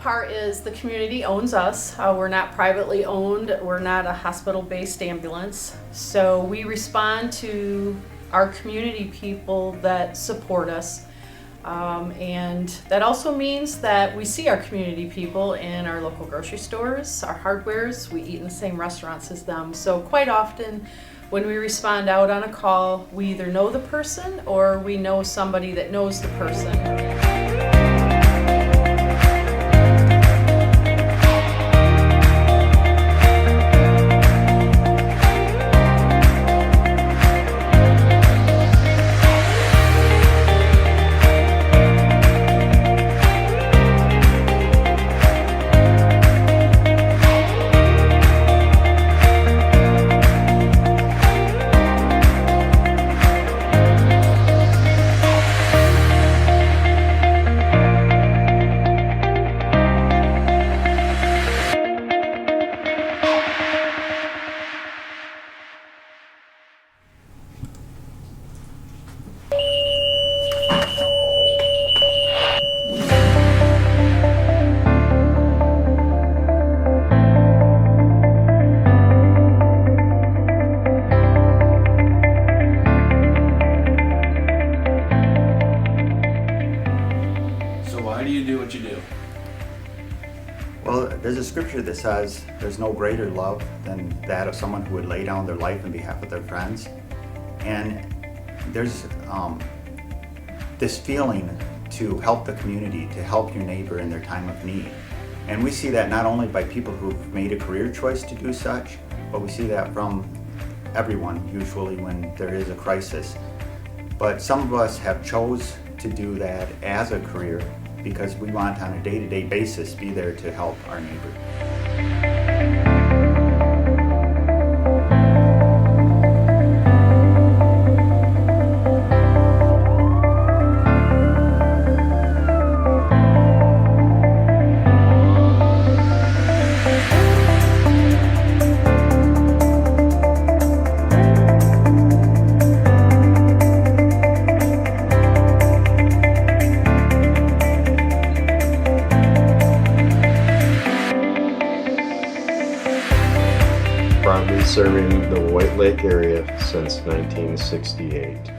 part is the community owns us. We're not privately owned. We're not a hospital-based ambulance. So we respond to our community people that support us. And that also means that we see our community people in our local grocery stores, our hardwares. We eat in the same restaurants as them. So quite often when we respond out on a call, we either know the person or we know somebody that knows the person. Why do you do what you do? Well, there's a scripture that says there's no greater love than that of someone who would lay down their life on behalf of their friends. And there's this feeling to help the community, to help your neighbor in their time of need. And we see that not only by people who've made a career choice to do such, but we see that from everyone usually when there is a crisis. But some of us have chose to do that as a career because we want on a day-to-day basis be there to help our neighbor. I've been serving the White Lake area since 1968.